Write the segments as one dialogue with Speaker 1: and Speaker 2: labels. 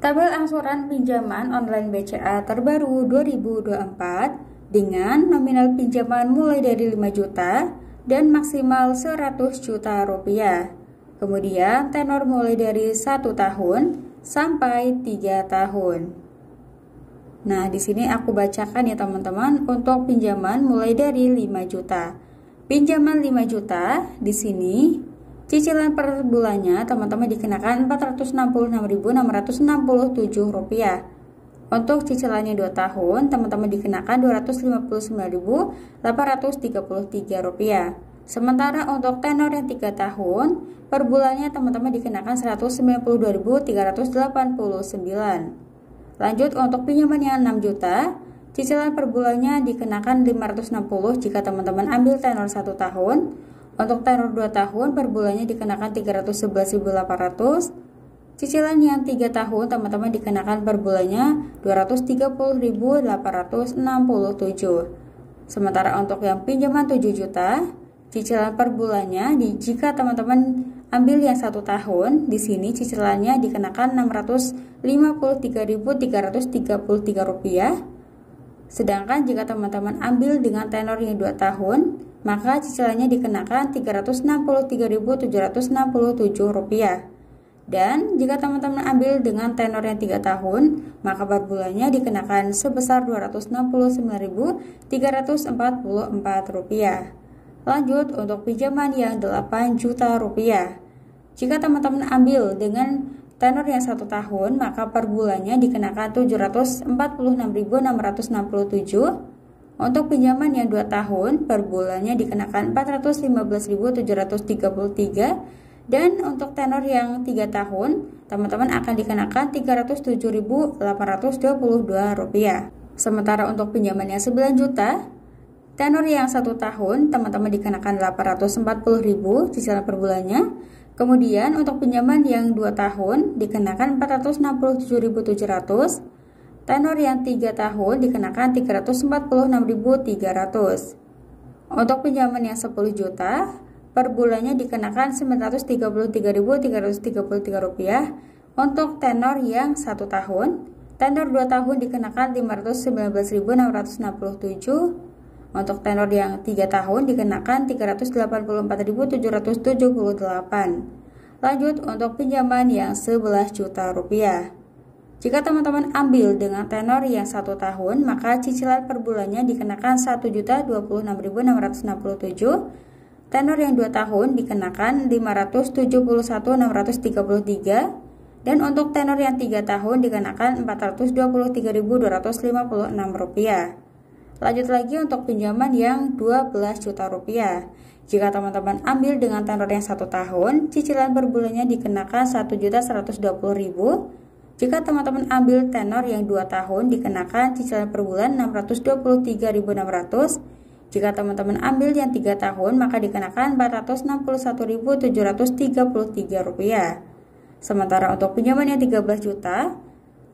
Speaker 1: Tabel angsuran pinjaman online BCA terbaru 2024 dengan nominal pinjaman mulai dari 5 juta dan maksimal 100 juta rupiah. Kemudian tenor mulai dari 1 tahun sampai 3 tahun. Nah, di sini aku bacakan ya teman-teman untuk pinjaman mulai dari 5 juta. Pinjaman 5 juta di sini cicilan per bulannya teman-teman dikenakan Rp466.667. Untuk cicilannya 2 tahun, teman-teman dikenakan Rp259.833. Sementara untuk tenor yang 3 tahun, per bulannya teman-teman dikenakan Rp192.389. Lanjut untuk pinjaman yang 6 juta, cicilan per bulannya dikenakan 560 jika teman-teman ambil tenor 1 tahun. Untuk tenor 2 tahun per bulannya dikenakan 311.800. Cicilan yang 3 tahun teman-teman dikenakan per bulannya 230.867. Sementara untuk yang pinjaman 7 juta, cicilan per bulannya jika teman-teman ambil yang 1 tahun, di sini cicilannya dikenakan Rp653.333. Sedangkan jika teman-teman ambil dengan tenor yang 2 tahun, maka cicilannya dikenakan Rp363.767. Dan jika teman-teman ambil dengan tenor yang 3 tahun, maka per bulannya dikenakan sebesar Rp269.344. Lanjut untuk pinjaman yang 8 juta rupiah. Jika teman-teman ambil dengan tenor yang 1 tahun, maka per bulannya dikenakan Rp746.667. Untuk pinjaman yang 2 tahun, per bulannya dikenakan Rp415.733. Dan untuk tenor yang 3 tahun, teman-teman akan dikenakan Rp307.822. Sementara untuk pinjaman yang 9 juta, tenor yang 1 tahun, teman-teman dikenakan Rp840.000 cicilan per bulannya. Kemudian untuk pinjaman yang 2 tahun, dikenakan Rp467.700. Tenor yang 3 tahun dikenakan Rp346.300. Untuk pinjaman yang 10 juta, per bulannya dikenakan Rp933.333. Untuk tenor yang 1 tahun, tenor 2 tahun dikenakan Rp519.667. Untuk tenor yang 3 tahun dikenakan Rp384.778. Lanjut untuk pinjaman yang 11 juta rupiah. Jika teman-teman ambil dengan tenor yang 1 tahun, maka cicilan per bulannya dikenakan Rp1.026.667. Tenor yang 2 tahun dikenakan Rp571.633. Dan untuk tenor yang 3 tahun dikenakan Rp423.256. Lanjut lagi untuk pinjaman yang 12 juta rupiah. Jika teman-teman ambil dengan tenor yang 1 tahun, cicilan per bulannya dikenakan Rp1.120.000. Jika teman-teman ambil tenor yang 2 tahun, dikenakan cicilan per bulan Rp623.600. Jika teman-teman ambil yang 3 tahun, maka dikenakan Rp461.733. Sementara untuk pinjaman yang 13 juta,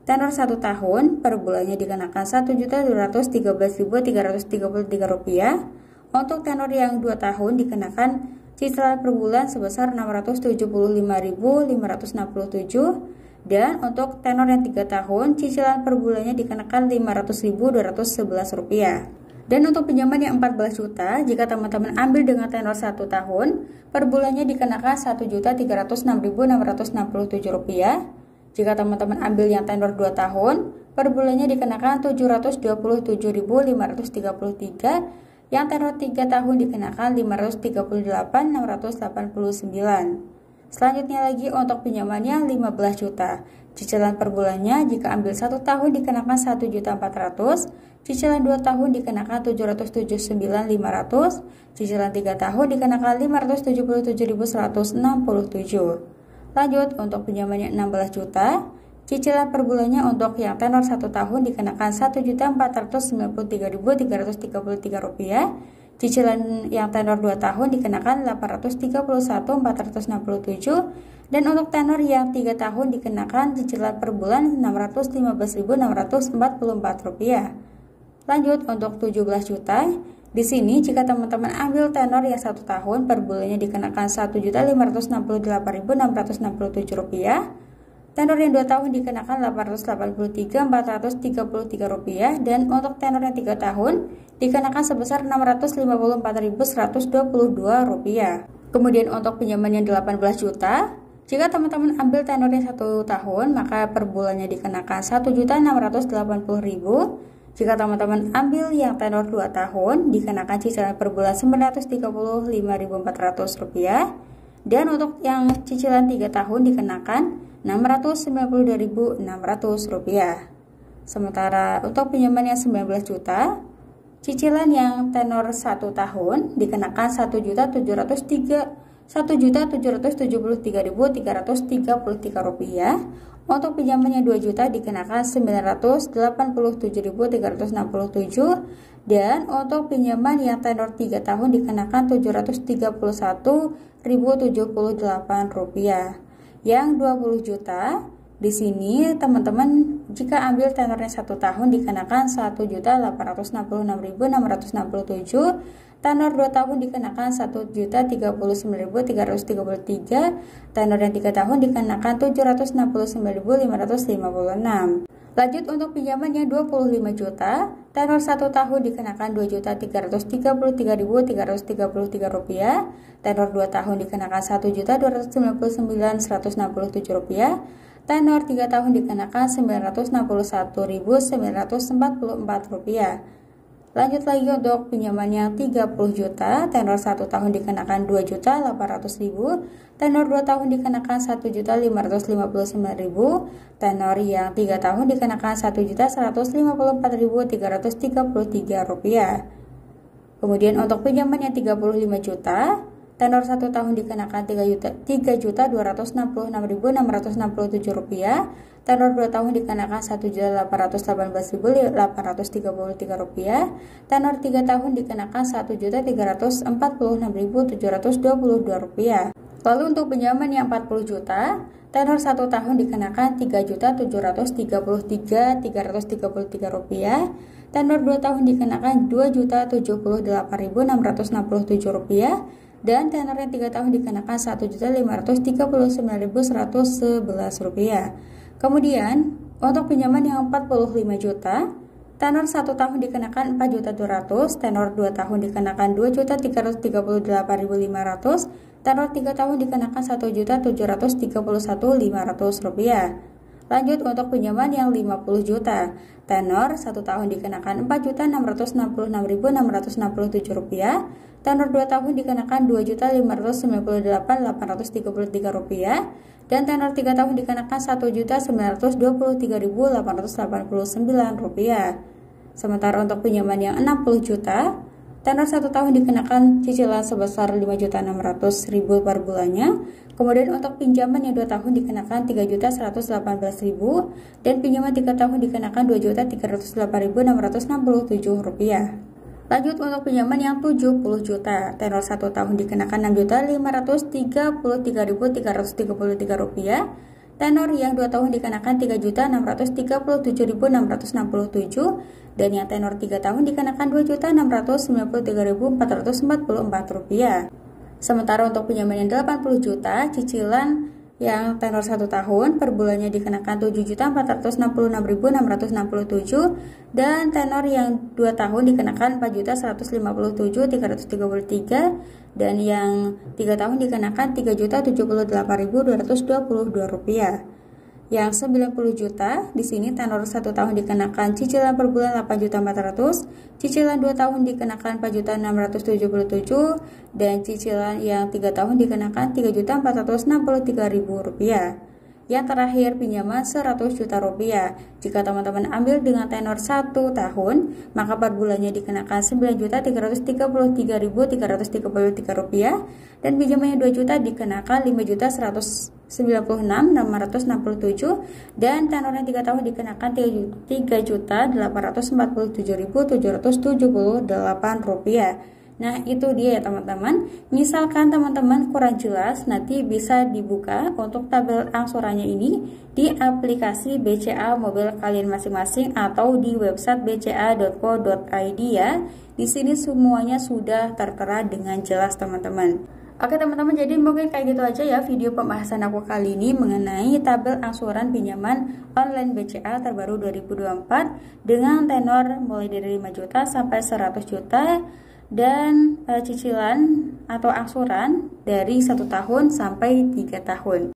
Speaker 1: tenor 1 tahun, per bulannya dikenakan Rp1.213.333. Untuk tenor yang 2 tahun dikenakan cicilan per bulan sebesar Rp675.567. Dan untuk tenor yang 3 tahun, cicilan per bulannya dikenakan Rp500.211. Dan untuk pinjaman yang 14 juta, jika teman-teman ambil dengan tenor 1 tahun, per bulannya dikenakan Rp1.306.667. Jika teman-teman ambil yang tenor 2 tahun, per bulannya dikenakan Rp727.533. Yang tenor 3 tahun dikenakan Rp538.689. Selanjutnya lagi untuk pinjaman yang 15 juta. Cicilan per bulannya jika ambil 1 tahun dikenakan Rp1.400.000, cicilan 2 tahun dikenakan Rp779.500, cicilan 3 tahun dikenakan Rp577.167. Lanjut untuk pinjaman yang 16 juta. Cicilan per bulannya untuk yang tenor 1 tahun dikenakan Rp1.493.333. Cicilan yang tenor 2 tahun dikenakan Rp831.467. Dan untuk tenor yang 3 tahun dikenakan cicilan per bulan Rp615.644. Lanjut untuk 17 juta. Di sini jika teman-teman ambil tenor yang 1 tahun, per bulannya dikenakan Rp1.568.667. Tenor yang 2 tahun dikenakan Rp883.433, dan untuk tenor yang 3 tahun dikenakan sebesar Rp654.122. Kemudian untuk pinjaman yang 18 juta, jika teman-teman ambil tenor yang 1 tahun, maka per bulannya dikenakan Rp1.680.000. Jika teman-teman ambil yang tenor 2 tahun, dikenakan cicilan per bulan Rp935.400. Dan untuk yang cicilan 3 tahun dikenakan Rp692.600. Sementara untuk pinjaman yang 19 juta, cicilan yang tenor 1 tahun dikenakan Rp1.773.333. Untuk pinjamannya 2 juta dikenakan Rp987.367, dan untuk pinjaman yang tenor 3 tahun dikenakan Rp731.078. Yang 20 juta di sini teman-teman jika ambil tenornya 1 tahun dikenakan Rp1.866.667, tenor 2 tahun dikenakan Rp1.039.333, tenor yang 3 tahun dikenakan Rp769.556. Lanjut untuk pinjamannya 25 juta, tenor 1 tahun dikenakan Rp2.333.333, tenor 2 tahun dikenakan Rp1.299.167, tenor 3 tahun dikenakan Rp961.944. Lanjut lagi untuk pinjamannya 30 juta, tenor 1 tahun dikenakan Rp2.800.000, tenor 2 tahun dikenakan Rp1.559.000, tenor yang 3 tahun dikenakan Rp1.154.333. Kemudian untuk pinjamannya 35 juta, tenor 1 tahun dikenakan Rp3.266.667, tenor 2 tahun dikenakan Rp1.818.833, tenor 3 tahun dikenakan Rp1.346.722. Lalu untuk pinjaman yang 40 juta, tenor 1 tahun dikenakan Rp3.733.333, tenor 2 tahun dikenakan Rp2.078.667, dan tenor yang 3 tahun dikenakan Rp1.539.111. Kemudian untuk pinjaman yang 45 juta, tenor 1 tahun dikenakan Rp4.200.000, tenor 2 tahun dikenakan Rp2.338.500, tenor 3 tahun dikenakan Rp1.731.500. Lanjut untuk pinjaman yang 50 juta, tenor 1 tahun dikenakan Rp4.666.667, tenor 2 tahun dikenakan Rp2.598.833, dan tenor 3 tahun dikenakan Rp1.923.889. Sementara untuk pinjaman yang 60 juta, tenor 1 tahun dikenakan cicilan sebesar Rp5.600.000 per bulannya. Kemudian untuk pinjaman yang 2 tahun dikenakan Rp3.118.000, dan pinjaman 3 tahun dikenakan Rp2.308.667. Lanjut untuk pinjaman yang 70 juta, tenor 1 tahun dikenakan Rp6.533.333, tenor yang 2 tahun dikenakan Rp3.637.667, dan yang tenor 3 tahun dikenakan Rp2.693.444. Sementara untuk pinjaman yang 80 juta, cicilan yang tenor 1 tahun per bulannya dikenakan Rp7.466.667, dan tenor yang 2 tahun dikenakan Rp4.157.333, dan yang 3 tahun dikenakan Rp3.078.222. Yang 90 juta, di sini tenor 1 tahun dikenakan cicilan per bulan Rp8.400.000, cicilan 2 tahun dikenakan Rp4.677.000, dan cicilan yang 3 tahun dikenakan Rp3.463.000. Yang terakhir pinjaman Rp100 juta. Jika teman-teman ambil dengan tenor 1 tahun, maka per bulannya dikenakan Rp9.333.333, dan pinjamannya 2 juta dikenakan Rp5.196.667, dan tenornya 3 tahun dikenakan Rp3.847.778. Nah, itu dia ya teman-teman. Misalkan teman-teman kurang jelas, nanti bisa dibuka untuk tabel angsurannya ini di aplikasi BCA mobil kalian masing-masing atau di website bca.co.id ya. Di sini semuanya sudah tertera dengan jelas teman-teman. Oke teman-teman, jadi mungkin kayak gitu aja ya video pembahasan aku kali ini mengenai tabel angsuran pinjaman online BCA terbaru 2024 dengan tenor mulai dari 5 juta sampai 100 juta dan cicilan atau angsuran dari 1 tahun sampai 3 tahun.